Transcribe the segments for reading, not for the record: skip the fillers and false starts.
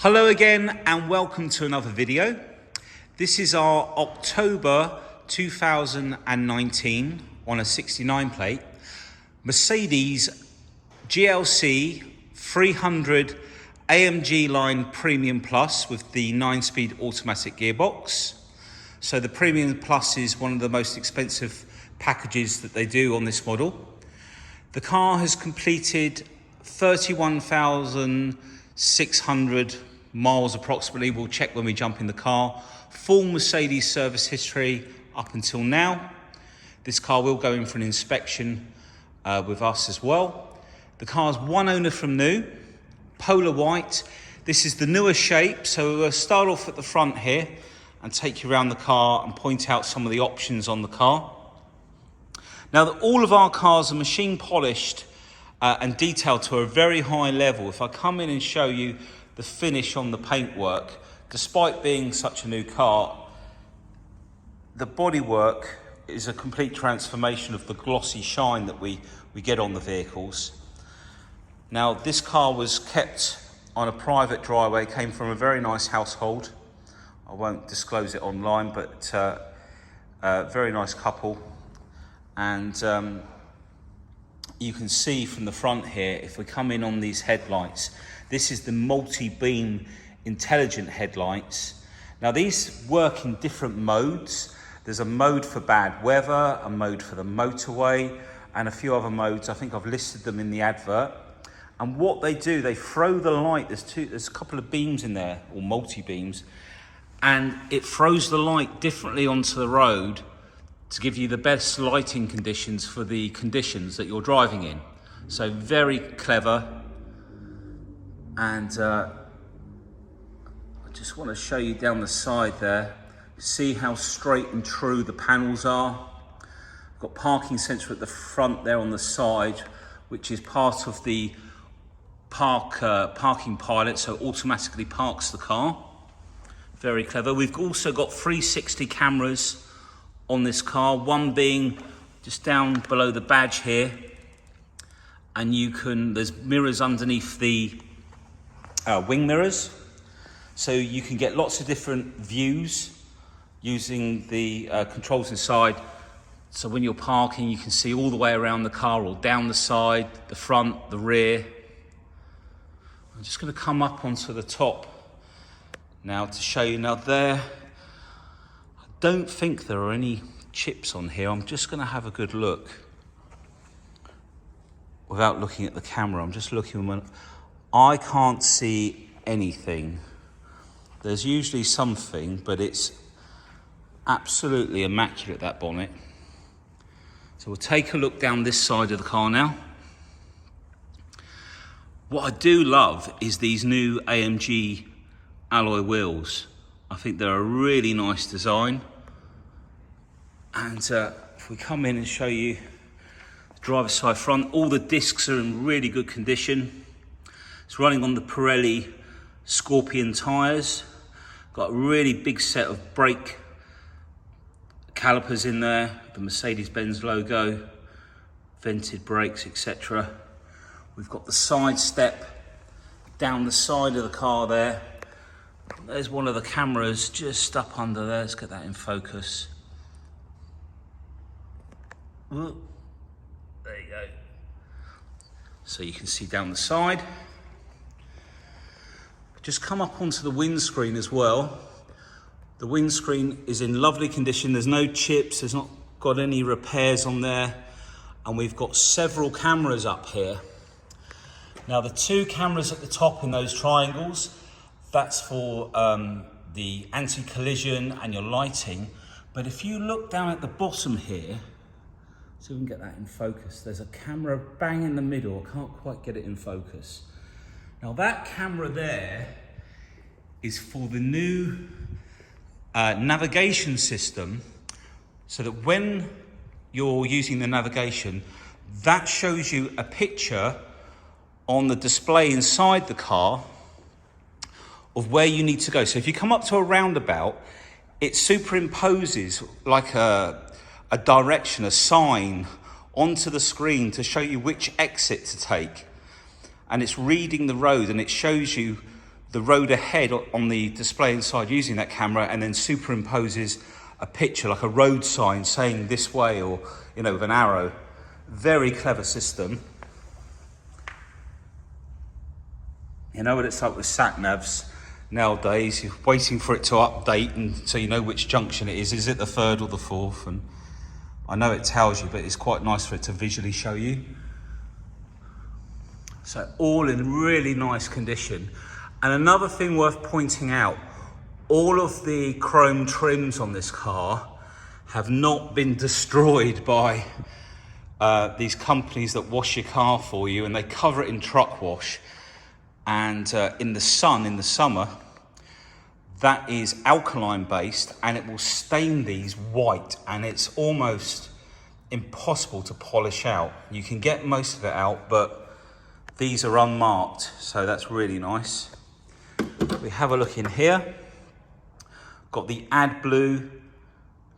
Hello again and welcome to another video. This is our October 2019 on a 69 plate Mercedes GLC 300 AMG line Premium Plus with the 9-speed automatic gearbox. So the Premium Plus is one of the most expensive packages that they do on this model. The car has completed 31,600 miles approximately. We'll check when we jump in the car. Full Mercedes service history up until now. This car will go in for an inspection with us as well. The car's one owner from new, Polar White. This is the newer shape, so we'll start off at the front here and take you around the car and point out some of the options on the car. Now, all of our cars are machine polished and detailed to a very high level. If I come in and show you the finish on the paintwork, despite being such a new car, the bodywork is a complete transformation of the glossy shine that we get on the vehicles. Now, this car was kept on a private driveway, came from a very nice household. I won't disclose it online, but very nice couple. And you can see from the front here, if we come in on these headlights, this is the multi-beam intelligent headlights. Now, these work in different modes. There's a mode for bad weather, a mode for the motorway, and a few other modes. I think I've listed them in the advert. And what they do, they throw the light. There's a couple of beams in there, or multi-beams, and it throws the light differently onto the road to give you the best lighting conditions for the conditions that you're driving in. So very clever. And I just want to show you down the side there. See how straight and true the panels are. I've got parking sensor at the front there on the side, which is part of the parking pilot, so it automatically parks the car. Very clever. We've also got 360 cameras on this car, one being just down below the badge here, and there's mirrors underneath the wing mirrors, so you can get lots of different views using the controls inside. So when you're parking, you can see all the way around the car, or down the side, the front, the rear. I'm just going to come up onto the top now to show you. Now there, I don't think there are any chips on here. I'm just going to have a good look without looking at the camera. I'm just looking. I can't see anything. There's usually something, but it's absolutely immaculate, that bonnet. So we'll take a look down this side of the car now. What I do love is these new AMG alloy wheels. I think they're a really nice design. And if we come in and show you the driver's side front, all the discs are in really good condition. It's running on the Pirelli Scorpion tyres. Got a really big set of brake calipers in there, the Mercedes Benz logo, vented brakes, etc. We've got the side step down the side of the car there. There's one of the cameras just up under there. Let's get that in focus. There you go. So you can see down the side. Just come up onto the windscreen as well. The windscreen is in lovely condition. There's no chips, there's not got any repairs on there. And we've got several cameras up here. Now, the two cameras at the top in those triangles, that's for the anti-collision and your lighting. But if you look down at the bottom here, so we can get that in focus, there's a camera bang in the middle. I can't quite get it in focus. Now, that camera there is for the new navigation system, so that when you're using the navigation, that shows you a picture on the display inside the car of where you need to go. So if you come up to a roundabout, it superimposes like a direction, a sign onto the screen to show you which exit to take. And it's reading the road, and it shows you the road ahead on the display inside using that camera, and then superimposes a picture like a road sign saying this way, or with an arrow. Very clever system. You know what it's like with sat navs nowadays, you're waiting for it to update and so you know which junction it is it the 3rd or the 4th? And I know it tells you, but it's quite nice for it to visually show you. So all in really nice condition. And another thing worth pointing out, all of the chrome trims on this car have not been destroyed by these companies that wash your car for you, and they cover it in truck wash. And in the sun, in the summer, that is alkaline based, and it will stain these white, and it's almost impossible to polish out. You can get most of it out, but these are unmarked, so that's really nice. We have a look in here. Got the AdBlue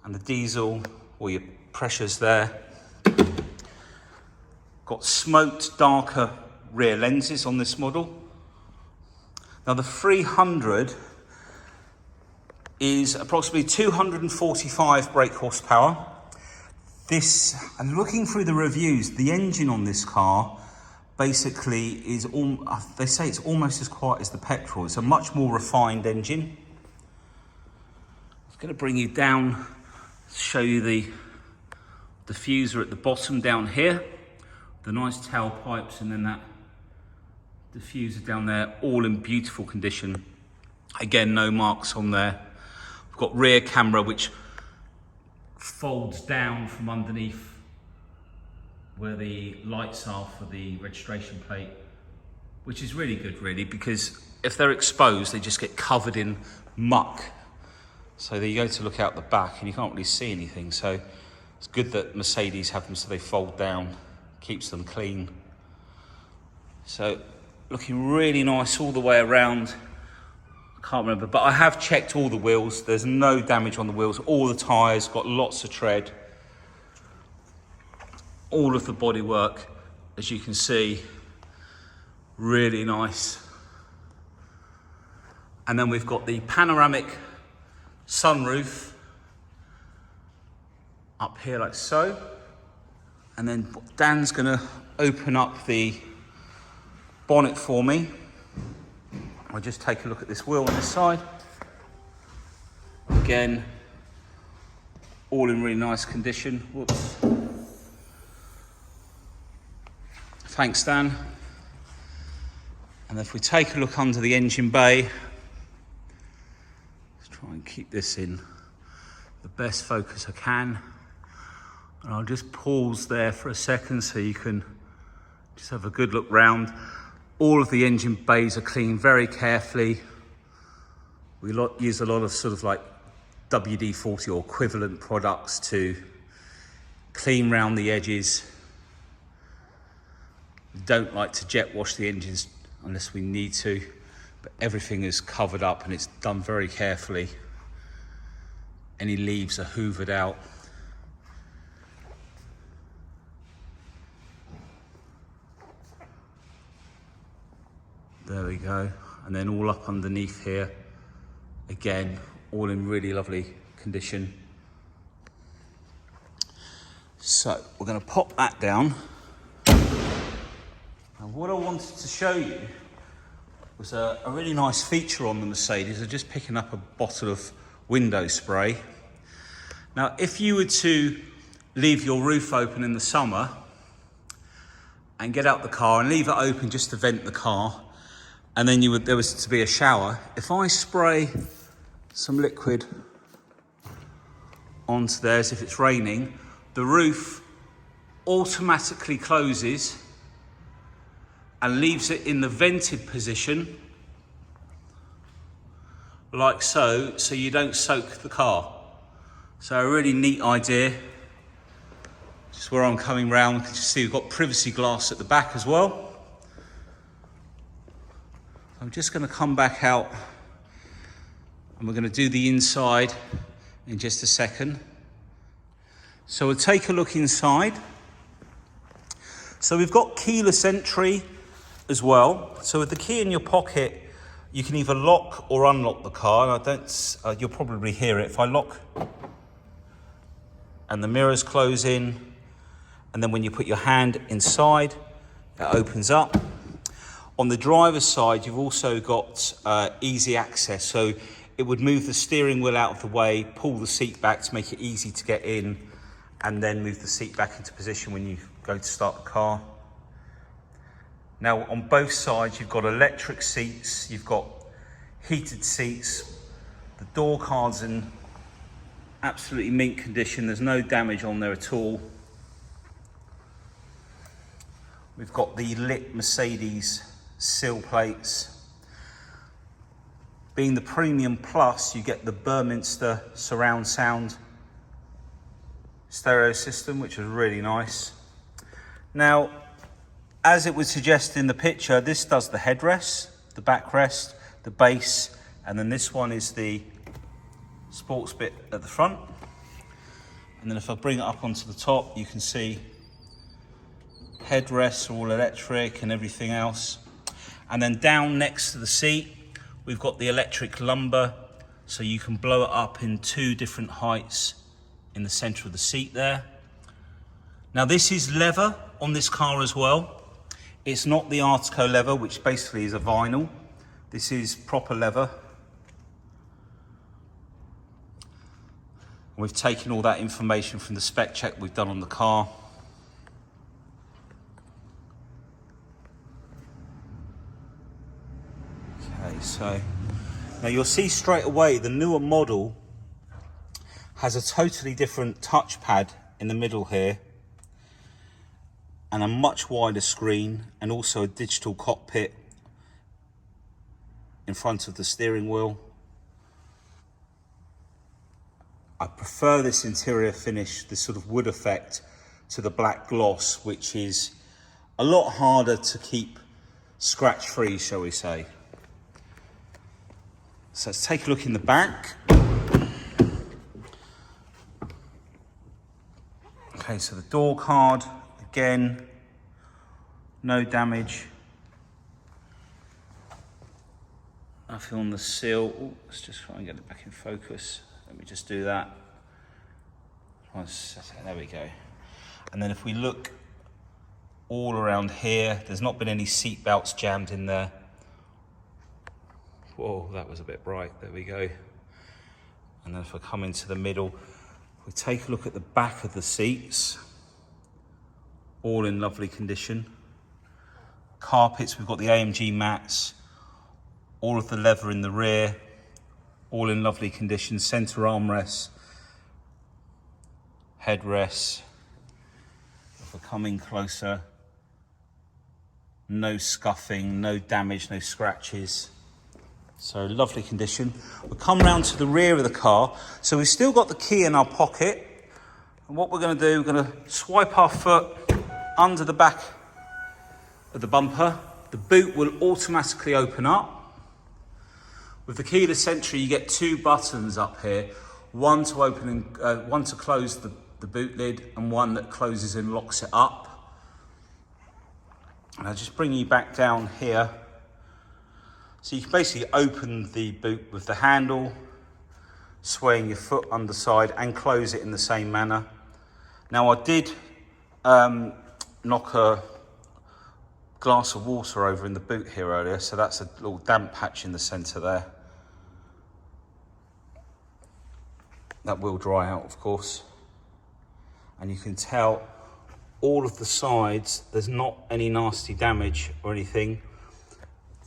and the diesel, all your pressures there. Got smoked darker rear lenses on this model. Now the 300 is approximately 245 brake horsepower. This, and looking through the reviews, the engine on this car basically is, they say it's almost as quiet as the petrol. It's a much more refined engine. I'm going to bring you down, show you the diffuser at the bottom down here, the nice tailpipes, and then that diffuser down there, all in beautiful condition. Again, no marks on there. We've got rear camera which folds down from underneath where the lights are for the registration plate, which is really good really, because if they're exposed they just get covered in muck. So there you go to look out the back and you can't really see anything. So it's good that Mercedes have them so they fold down, keeps them clean. So looking really nice all the way around. I can't remember, but I have checked all the wheels. There's no damage on the wheels. All the tyres, got lots of tread. All of the bodywork, as you can see, really nice. And then we've got the panoramic sunroof up here like so. And then Dan's gonna open up the bonnet for me. I'll just take a look at this wheel on this side. Again, all in really nice condition. Whoops. Thanks, Dan. And if we take a look under the engine bay, let's try and keep this in the best focus I can. And I'll just pause there for a second so you can just have a good look round. All of the engine bays are cleaned very carefully. We use a lot of sort of like WD-40 or equivalent products to clean round the edges. We don't like to jet wash the engines unless we need to, but everything is covered up and it's done very carefully. Any leaves are hoovered out. There we go. And then all up underneath here, again, all in really lovely condition. So we're going to pop that down. And what I wanted to show you was a really nice feature on the Mercedes of just picking up a bottle of window spray. Now, if you were to leave your roof open in the summer and get out the car and leave it open just to vent the car, and then there was to be a shower, if I spray some liquid onto there as if it's raining, the roof automatically closes and leaves it in the vented position like so, so you don't soak the car. So a really neat idea. Just where I'm coming round, you can see we've got privacy glass at the back as well. I'm just going to come back out and we're going to do the inside in just a second. So we'll take a look inside. So we've got keyless entry as well. So with the key in your pocket, You can either lock or unlock the car, and I don't, you'll probably hear it. If I lock and the mirrors close in, and then when you put your hand inside, it opens up. On the driver's side, you've also got easy access. So it would move the steering wheel out of the way, pull the seat back to make it easy to get in, and then move the seat back into position when you go to start the car. Now, on both sides, you've got electric seats, you've got heated seats. The door card's in absolutely mint condition. There's no damage on there at all. We've got the lit Mercedes sill plates. Being the Premium Plus, you get the Burminster surround sound stereo system, which is really nice. Now, as it would suggest in the picture, this does the headrest, the backrest, the base, and then this one is the sports bit at the front. And then if I bring it up onto the top, you can see headrests are all electric and everything else. And then down next to the seat, we've got the electric lumbar, so you can blow it up in 2 different heights in the center of the seat there. Now this is leather on this car as well. It's not the Artico leather, which basically is a vinyl. This is proper leather. We've taken all that information from the spec check we've done on the car. Okay, so now you'll see straight away the newer model has a totally different touchpad in the middle here, and a much wider screen, and also a digital cockpit in front of the steering wheel. I prefer this interior finish, this sort of wood effect, to the black gloss, which is a lot harder to keep scratch free, shall we say. So let's take a look in the back. Okay, so the door card, again, no damage. Nothing on the sill. Ooh, let's just try and get it back in focus. Let me just do that. There we go. And then if we look all around here, there's not been any seat belts jammed in there. Whoa, that was a bit bright. There we go. And then if I come into the middle, we take a look at the back of the seats, all in lovely condition. Carpets, we've got the AMG mats, all of the leather in the rear, all in lovely condition. Center armrests, headrests. If I come in closer, no scuffing, no damage, no scratches. So lovely condition. We'll come round to the rear of the car. So we've still got the key in our pocket. And what we're going to do, we're going to swipe our foot under the back of the bumper. The boot will automatically open up. With the keyless entry, you get 2 buttons up here. One to open and one to close the boot lid, and one that closes and locks it up. And I'll just bring you back down here. So you can basically open the boot with the handle, swaying your foot underside, and close it in the same manner. Now I did knock a glass of water over in the boot here earlier, so that's a little damp patch in the centre there. That will dry out, of course. And you can tell all of the sides, there's not any nasty damage or anything.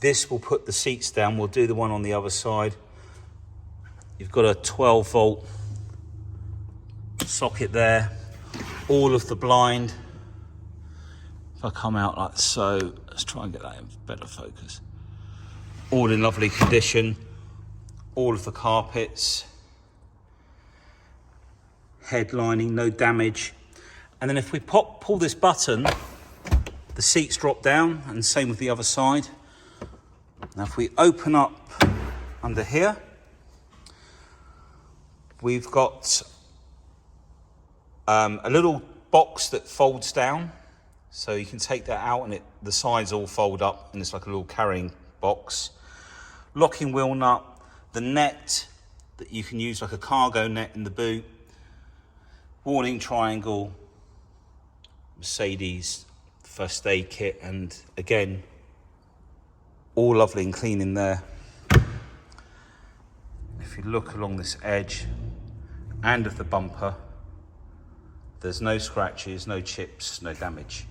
This will put the seats down. We'll do the one on the other side. You've got a 12-volt socket there. All of the blind. If I come out like so, let's try and get that in better focus. All in lovely condition. All of the carpets. Headlining, no damage. And then if we pull this button, the seats drop down, and same with the other side. Now if we open up under here, we've got a little box that folds down, so you can take that out and the sides all fold up, and it's like a little carrying box. locking wheel nut, the net that you can use like a cargo net in the boot, warning triangle, Mercedes first aid kit, and again, all lovely and clean in there. If you look along this edge and of the bumper, there's no scratches, no chips, no damage.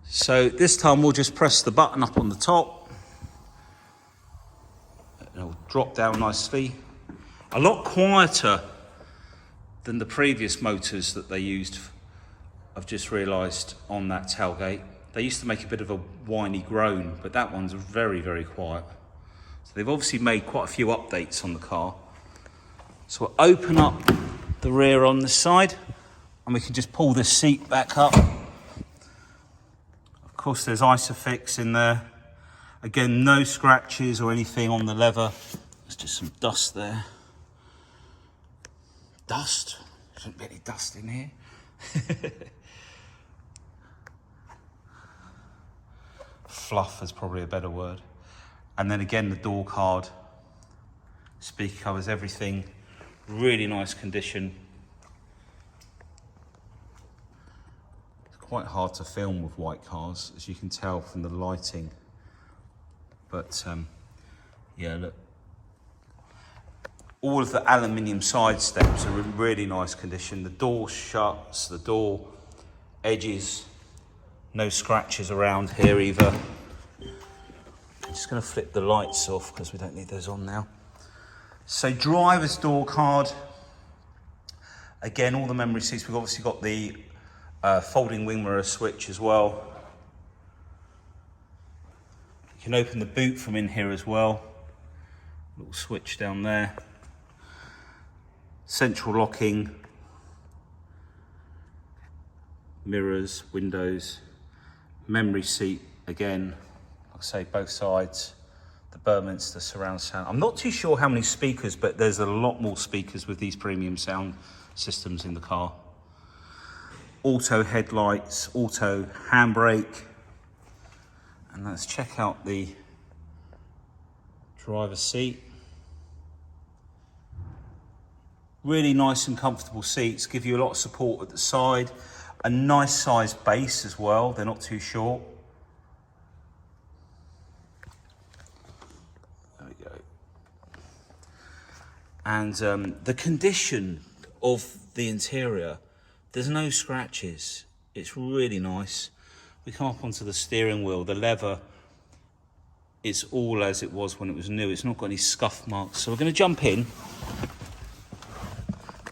So this time we'll just press the button up on the top. It'll drop down nicely. A lot quieter than the previous motors that they used, I've just realised, on that tailgate. They used to make a bit of a whiny groan, but that one's very, very quiet. So they've obviously made quite a few updates on the car. So we'll open up the rear on this side, and we can just pull this seat back up. Of course, there's Isofix in there. Again, no scratches or anything on the leather. There's just some dust there. Dust? Shouldn't be any dust in here. Fluff is probably a better word. And then again, the door card. Speaker covers, everything. Really nice condition. It's quite hard to film with white cars, as you can tell from the lighting. But yeah, look. All of the aluminium side steps are in really nice condition. The door shuts, the door edges, no scratches around here either. I'm just going to flip the lights off because we don't need those on now. So driver's door card. Again, all the memory seats. We've obviously got the folding wing mirror switch as well. You can open the boot from in here as well. Little switch down there. Central locking, mirrors, windows, memory seat again, like I say, both sides, the Burmester surround sound. I'm not too sure how many speakers, but there's a lot more speakers with these premium sound systems in the car. Auto headlights, auto handbrake, and let's check out the driver's seat. Really nice and comfortable seats, give you a lot of support at the side. A nice sized base as well, they're not too short. There we go. And the condition of the interior, there's no scratches. It's really nice. We come up onto the steering wheel, the leather, it's all as it was when it was new. It's not got any scuff marks. So we're going to jump in.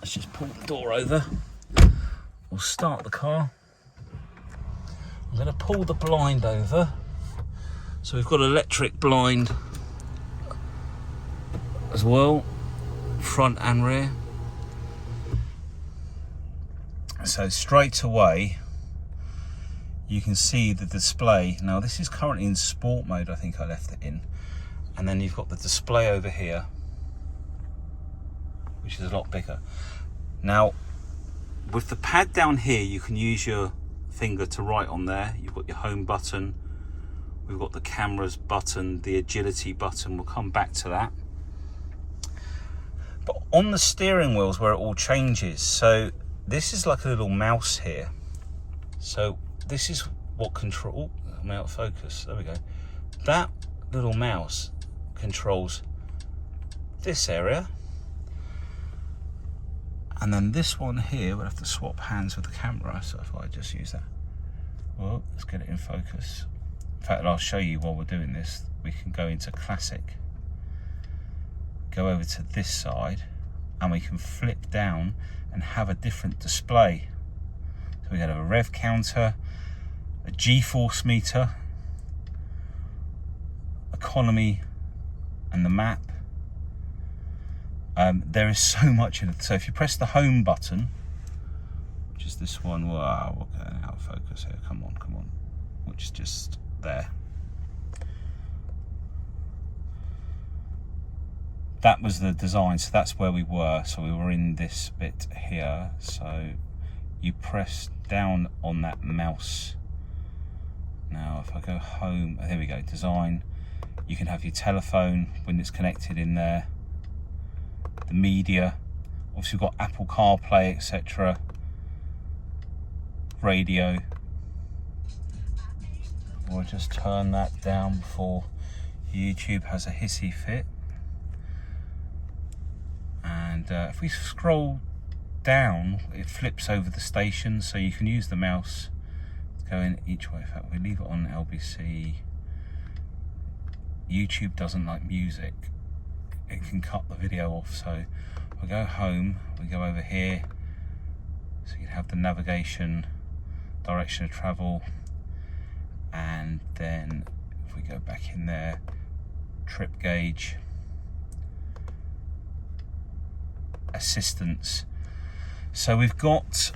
Let's just pull the door over. We'll start the car. I'm going to pull the blind over. So we've got an electric blind as well, front and rear. So straight away, you can see the display. Now this is currently in sport mode, I think I left it in. And then you've got the display over here, which is a lot bigger. Now, with the pad down here, you can use your finger to write on there. You've got your home button. We've got the cameras button, the agility button. We'll come back to that. But on the steering wheel's where it all changes. So this is like a little mouse here. So this is what control, I'm out of focus, there we go. That little mouse controls this area. And then this one here, we'll have to swap hands with the camera. So if I just use that, well, let's get it in focus. In fact, I'll show you while we're doing this. We can go into classic, go over to this side, and we can flip down and have a different display. So we have a rev counter, a G-force meter, economy, and the map. There is so much in it. So if you press the home button, which is this one, wow, we're getting out of focus here, come on, which is just there. That was the design, so that's where we were. So we were in this bit here. So you press down on that mouse Now if I go home, there we go, design. You can have your telephone when it's connected in there. The media, obviously we've got Apple CarPlay, etc. Radio. We'll just turn that down before YouTube has a hissy fit. And if we scroll down, it flips over the stations, so you can use the mouse to go in each way. In fact, we leave it on LBC. YouTube doesn't like music. It can cut the video off, so we go home, we go over here, so you can have the navigation, direction of travel, and then if we go back in there, trip gauge, assistance. So we've got,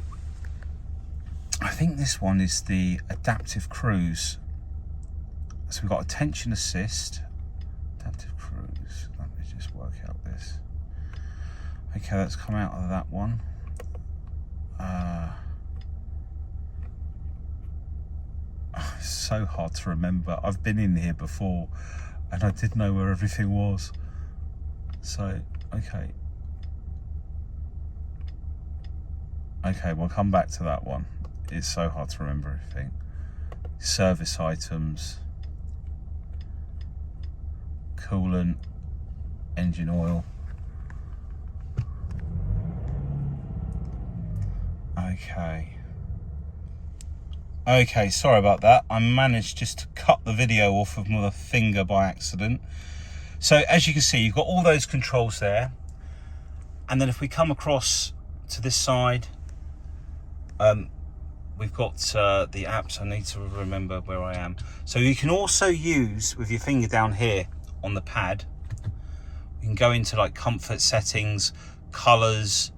I think this one is the adaptive cruise. So we've got attention assist, adaptive cruise. Let me just work out this. Okay, let's come out of that one. It's so hard to remember. I've been in here before and I did know where everything was. So, okay. Okay, we'll come back to that one. It's so hard to remember everything. Service items, coolant, engine oil. Okay, sorry about that. I managed just to cut the video off of my finger by accident. So as you can see, you've got all those controls there. And then if we come across to this side, we've got the apps. I need to remember where I am. So you can also use, with your finger down here on the pad, you can go into like comfort settings, colors.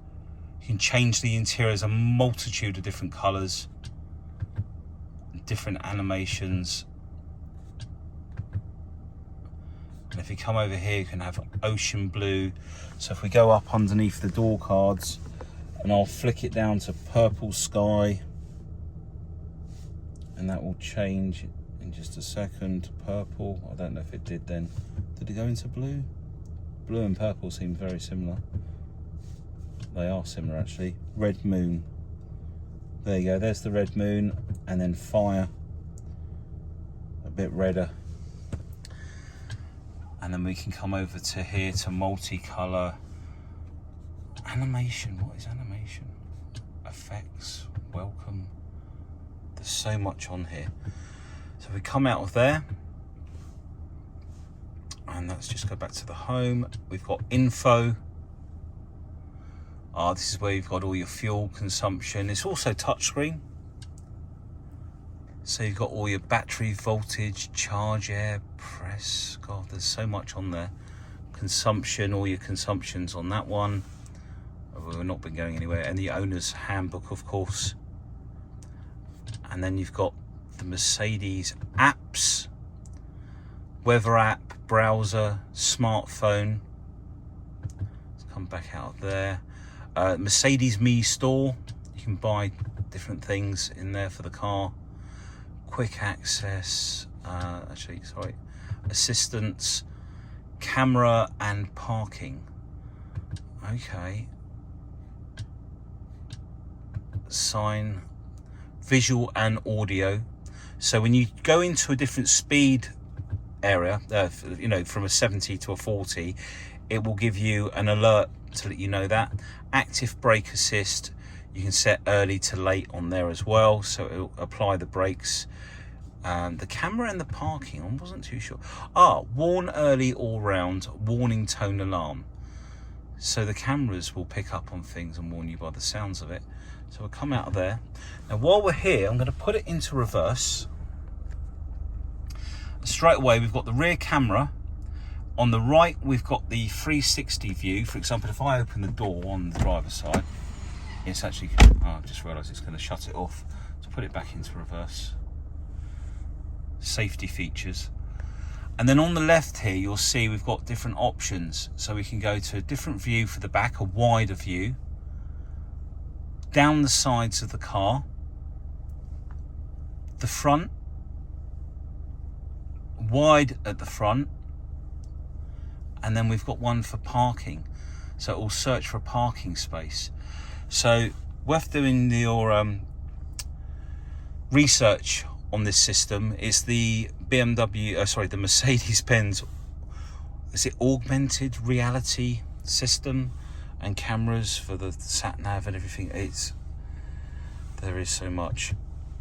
You can change the interiors, a multitude of different colors, different animations. And if you come over here, you can have ocean blue. So if we go up underneath the door cards, and I'll flick it down to purple sky, and that will change in just a second. Purple, I don't know if it did then. Did it go into blue? Blue and purple seem very similar. They are similar actually. Red moon. There you go, there's the red moon, and then fire, a bit redder. And then we can come over to here to multicolour. Animation, what is animation? Effects, welcome. There's so much on here. So we come out of there, and let's just go back to the home. We've got info. This is where you've got all your fuel consumption. It's also touchscreen. So you've got all your battery voltage, charge air, press. God, there's so much on there. Consumption, all your consumptions on that one. We've not been going anywhere. And the owner's handbook, of course. And then you've got the Mercedes apps, weather app, browser, smartphone. Let's come back out of there. Mercedes Me store. You can buy different things in there for the car. Quick access, assistance, camera and parking. Okay. Sign, visual and audio. So when you go into a different speed area, from a 70 to a 40, it will give you an alert to let you know that. Active brake assist, you can set early to late on there as well, so it'll apply the brakes. The camera and the parking, I wasn't too sure. Warn early all round, warning tone alarm. So the cameras will pick up on things and warn you by the sounds of it. So we'll come out of there. Now while we're here, I'm going to put it into reverse. Straight away, we've got the rear camera. On the right, we've got the 360 view. For example, if I open the door on the driver's side, it's actually, I just realised it's going to shut it off. So put it back into reverse. Safety features. And then on the left here, you'll see we've got different options. So we can go to a different view for the back, a wider view. Down the sides of the car. The front. wide at the front, and then we've got one for parking, so it will search for a parking space. So worth doing your research on this system. Is the the Mercedes-Benz, is it augmented reality system and cameras for the sat nav and everything? There is so much.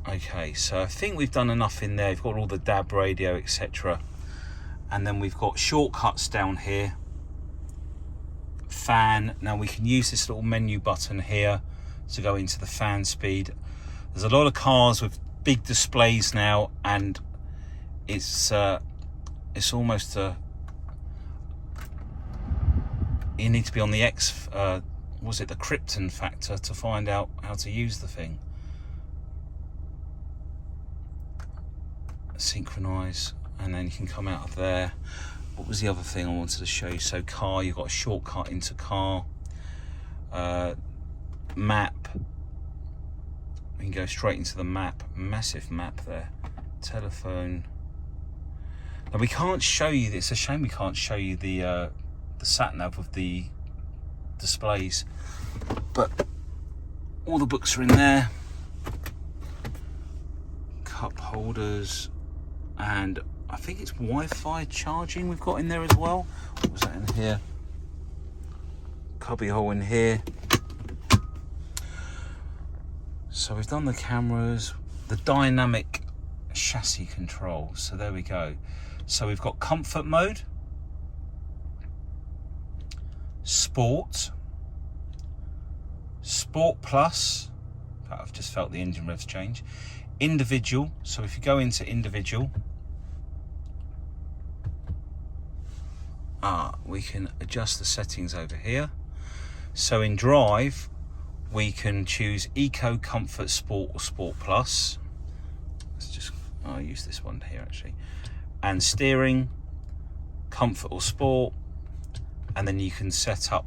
Okay, so I think we've done enough in there. We've got all the DAB radio, etc. And then we've got shortcuts down here. Fan. Now we can use this little menu button here to go into the fan speed. There's a lot of cars with big displays now, and it's almost you need to be on the the Krypton factor to find out how to use the thing. Synchronize, and then you can come out of there. What was the other thing I wanted to show you? So car, you've got a shortcut into car. Map, we can go straight into the map. Massive map there. Telephone. Now we can't show you this. It's a shame we can't show you the sat nav of the displays, but all the books are in there. Cup holders, and I think it's Wi-Fi charging we've got in there as well. What was that in here? Cubby hole in here. So we've done the cameras, the dynamic chassis control. So there we go. So we've got comfort mode, sport, sport plus. I've just felt the engine revs change. Individual. So if you go into individual, we can adjust the settings over here. So in drive, we can choose Eco, Comfort, Sport, or Sport Plus. Let's just, I'll use this one here actually. And steering, Comfort or Sport, and then you can set up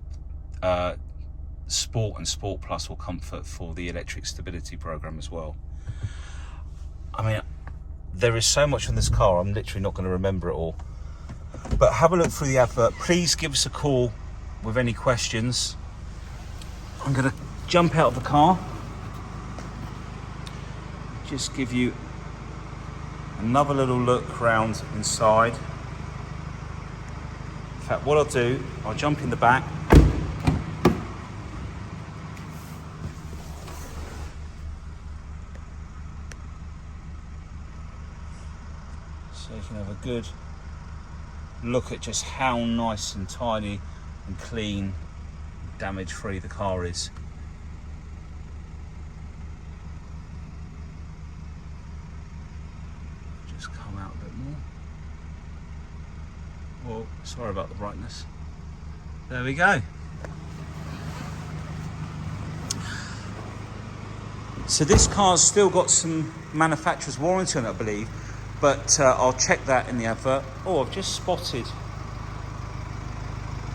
Sport and Sport Plus or Comfort for the electric stability program as well. I mean, there is so much on this car, I'm literally not going to remember it all. But have a look through the advert. Please give us a call with any questions. I'm going to jump out of the car, just give you another little look round inside. In fact, what I'll do, I'll jump in the back. So you can have a good look at just how nice and tidy and clean, damage free the car is. Just come out a bit more. Oh, sorry about the brightness. There we go. So this car's still got some manufacturer's warranty on it, I believe, but I'll check that in the advert. Oh, I've just spotted,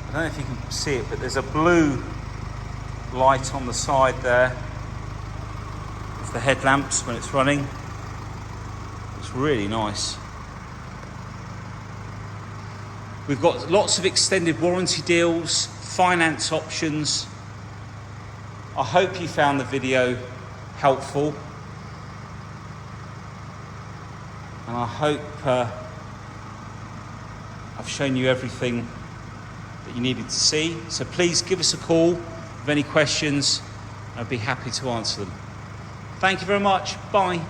I don't know if you can see it, but there's a blue light on the side there. It's the headlamps when it's running. It's really nice. We've got lots of extended warranty deals, finance options. I hope you found the video helpful. And I hope I've shown you everything that you needed to see. So please give us a call with any questions. I'd be happy to answer them. Thank you very much. Bye.